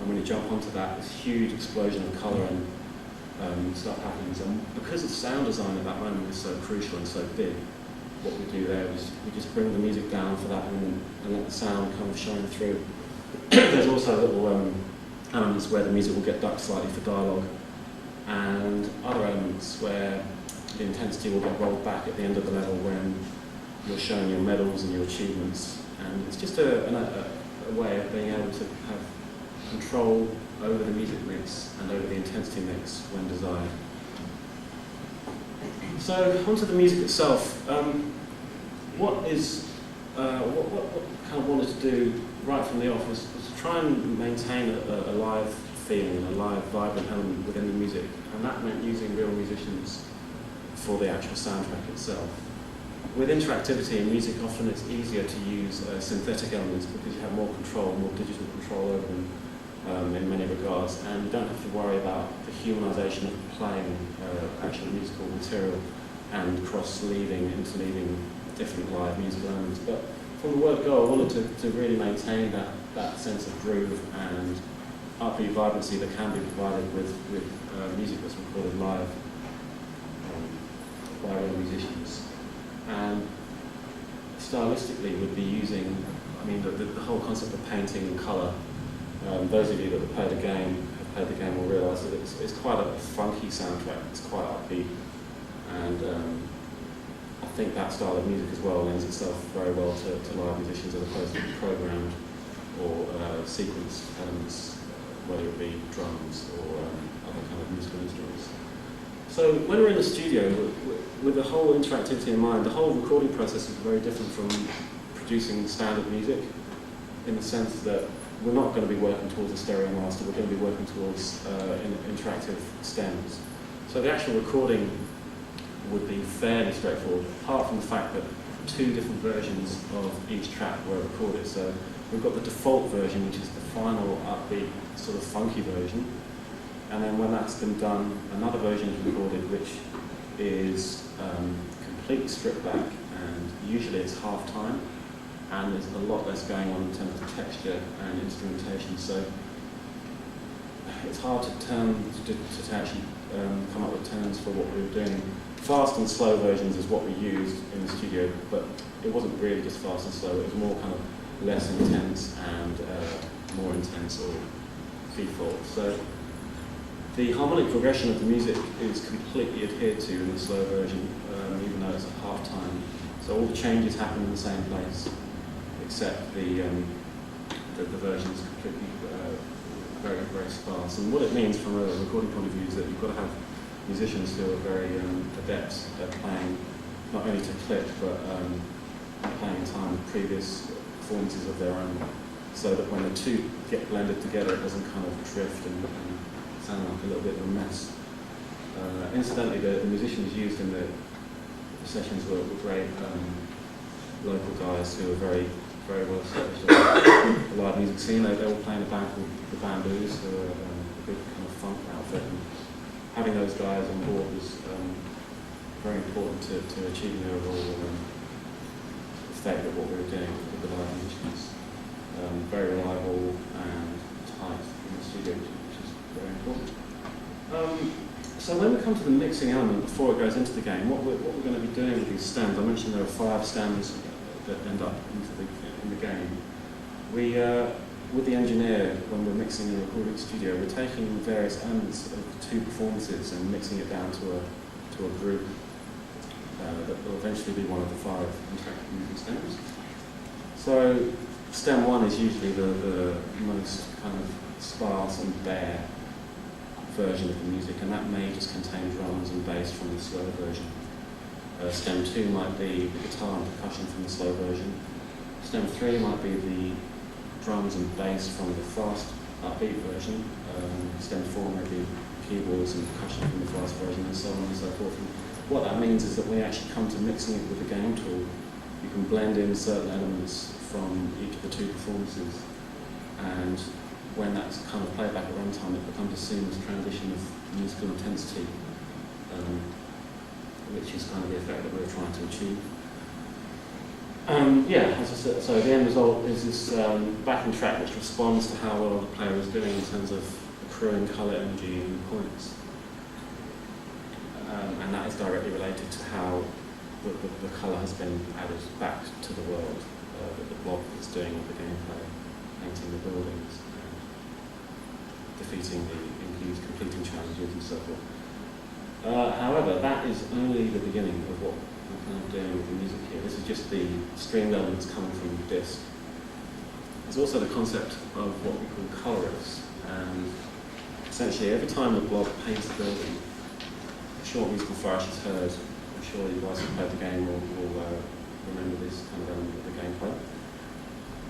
and when you jump onto that, this huge explosion of colour and stuff happens. And because the sound design at that moment is so crucial and so big, what we do there is we just bring the music down for that and let the sound kind of shine through. There's also little elements where the music will get ducked slightly for dialogue, and other elements where the intensity will get rolled back at the end of the level when you're showing your medals and your achievements. And it's just a way of being able to have control over the music mix and over the intensity mix when desired. So onto the music itself. What kind of wanted to do right from the off was to try and maintain a live feeling, a live, vibrant element within the music, and that meant using real musicians for the actual soundtrack itself. With interactivity in music, often it's easier to use synthetic elements because you have more control, more digital control over them in many regards, and you don't have to worry about the humanisation of playing actual musical material and cross-leaving, interleaving different live musical elements. But from the word go, I wanted to really maintain that sense of groove and upbeat vibrancy that can be provided with music that's recorded live by real musicians. And stylistically would be using, I mean, the whole concept of painting and colour. Those of you that have played the game will realise that it's quite a funky soundtrack. It's quite upbeat, and I think that style of music as well lends itself very well to live musicians as opposed to programmed or sequenced elements, whether it be drums or other kind of musical instruments. So when we're in the studio, with the whole interactivity in mind, the whole recording process is very different from producing standard music, in the sense that we're not going to be working towards a stereo master, we're going to be working towards interactive stems. So the actual recording would be fairly straightforward, apart from the fact that 2 different versions of each track were recorded. So we've got the default version, which is the final upbeat, sort of funky version. And then when that's been done, another version is recorded, which is completely stripped back, and usually it's half time, and there's a lot less going on in terms of texture and instrumentation. So it's hard to actually come up with terms for what we were doing. Fast and slow versions is what we used in the studio, but it wasn't really just fast and slow. It was more kind of less intense and more intense or default. So the harmonic progression of the music is completely adhered to in the slow version, even though it's at half time. So all the changes happen in the same place, except the version is completely very, very sparse. And what it means from a recording point of view is that you've got to have musicians who are very adept at playing, not only to click, but playing in time with previous performances of their own, so that when the two get blended together, it doesn't kind of drift and sound like a little bit of a mess. Incidentally, the musicians used in the sessions were great local guys who were very, very well established in the live music scene. They were playing a band called the Bamboos, who were a big kind of funk outfit. And having those guys on board was very important to achieving the overall effect of what we were doing with the live musicians. Very reliable and tight in the studio, which is very important. So when we come to the mixing element, before it goes into the game, what we're going to be doing with these stems, I mentioned there are 5 stems that end up in the game. We, with the engineer, when we're mixing in a recording studio, we're taking various elements of 2 performances and mixing it down to a group that will eventually be one of the 5 interactive music stems. So stem 1 is usually the most kind of sparse and bare version of the music, and that may just contain drums and bass from the slow version. Stem 2 might be the guitar and percussion from the slow version. Stem 3 might be the drums and bass from the fast upbeat version. Stem 4 may be keyboards and percussion from the fast version, and so on and so forth. And what that means is that when you actually come to mixing it with the game tool, you can blend in certain elements from each of the 2 performances, and when that's kind of played back at runtime, it becomes a seamless transition of musical intensity, which is kind of the effect that we were trying to achieve. Yeah, as I said, so the end result is this backing track which responds to how well the player is doing in terms of accruing colour energy and points. And that is directly related to how the colour has been added back to the world that the blob is doing with the gameplay, painting the buildings, and defeating the completing challenges and so forth. However, that is only the beginning of what I'm kind of doing with the music here. This is just the streamed elements coming from the disc. There's also the concept of what we call colorists, and essentially every time the blob paints a building, a short musical flourish is heard. I'm sure you guys who played the game will remember this kind of element of the gameplay.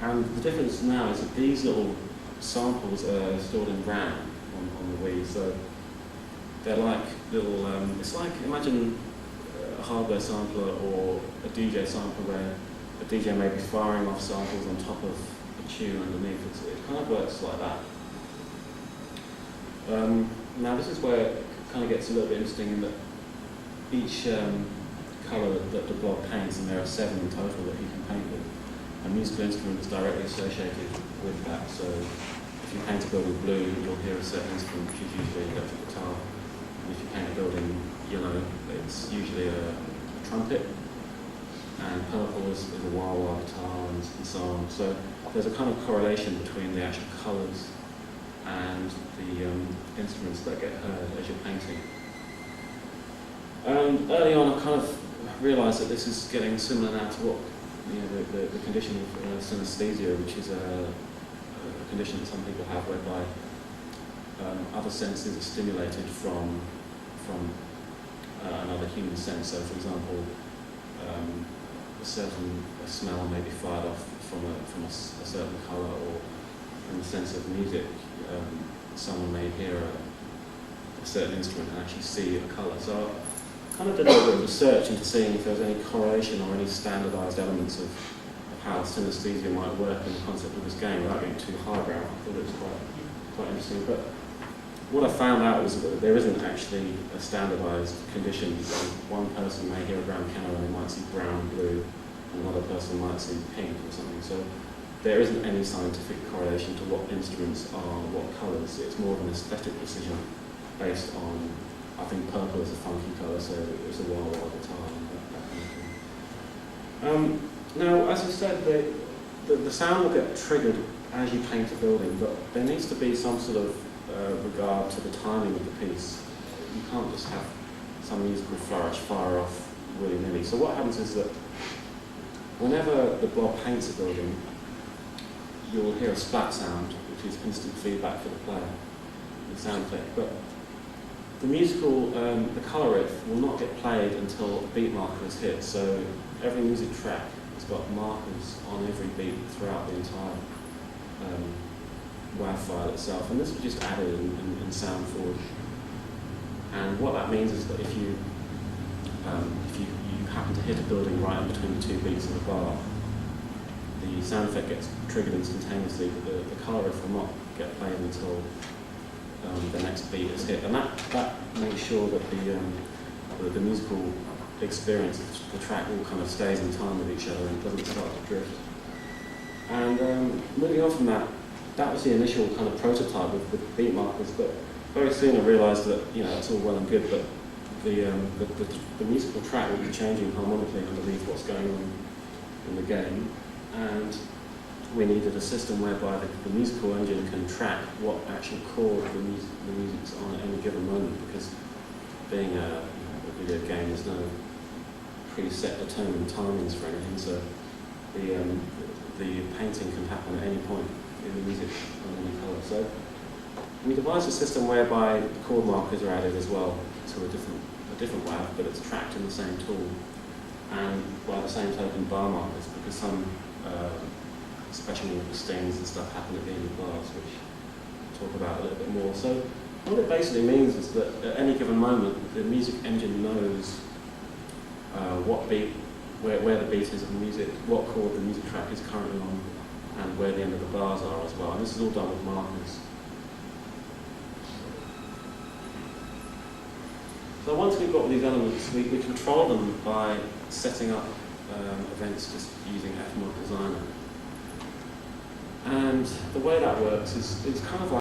And the difference now is that these little samples are stored in RAM on the Wii, so they're like little, it's like, imagine a hardware sampler or a DJ sampler where a DJ may be firing off samples on top of a tune underneath. It kind of works like that. Now this is where it kind of gets a little bit interesting in that each colour that the blob paints, and there are 7 in total that he can paint with, a musical instrument is directly associated with that. So if you paint a building blue, you'll hear a certain instrument, which is usually an electric guitar. And if you paint a building yellow, it's usually a trumpet. And purple is a wah-wah guitar, and so on. So there's a kind of correlation between the actual colours and the instruments that get heard as you're painting. Early on, I kind of realised that this is getting similar now to what the condition of synesthesia, which is a condition that some people have whereby other senses are stimulated from another human sense. So, for example, a certain smell may be fired off from a certain colour, or in the sense of music, someone may hear a certain instrument and actually see a colour. So I kind of did a little bit of research into seeing if there was any correlation or any standardised elements of how synesthesia might work in the concept of this game without being too highbrow. I thought it was quite interesting. But what I found out was that there isn't actually a standardised condition. One person may hear a brown piano and they might see brown, blue, and another person might see pink or something. So there isn't any scientific correlation to what instruments are what colours. It's more of an aesthetic decision based on, I think purple is a funky colour, so it's a wah-wah guitar and that kind of thing. Now, as I said, the sound will get triggered as you paint a building, but there needs to be some sort of regard to the timing of the piece. You can't just have some musical flourish fire off willy-nilly. So what happens is that whenever the blob paints a building, you'll hear a splat sound, which is instant feedback for the player, the sound effect. But the musical, the colour riff will not get played until a beat marker is hit. So every music track has got markers on every beat throughout the entire WAV file itself, and this was just added in SoundForge. And what that means is that if you happen to hit a building right in between the 2 beats of the bar, the sound effect gets triggered instantaneously, but the colour riff will not get played until the next beat is hit, and that makes sure that the musical experience of the track all kind of stays in time with each other and doesn't start to drift. And moving on from that was the initial kind of prototype with beat markers, but very soon I realised that that's all well and good, but the musical track will be changing harmonically underneath what's going on in the game, and we needed a system whereby the musical engine can track what actual chord the music's on at any given moment, because being a video game, there's no preset determined timings for anything, so the painting can happen at any point in the music on any colour. So we devised a system whereby the chord markers are added as well to a different WAV, but it's tracked in the same tool, and by the same token bar markers, because some special stings and stuff happen at the end of bars, which I'll talk about a little bit more. So what it basically means is that at any given moment, the music engine knows what beat, where the beat is of the music, what chord the music track is currently on, and where the end of the bars are as well. And this is all done with markers. So once we've got these elements, we control them by setting up events just using Fmod Designer. And the way that works is it's kind of like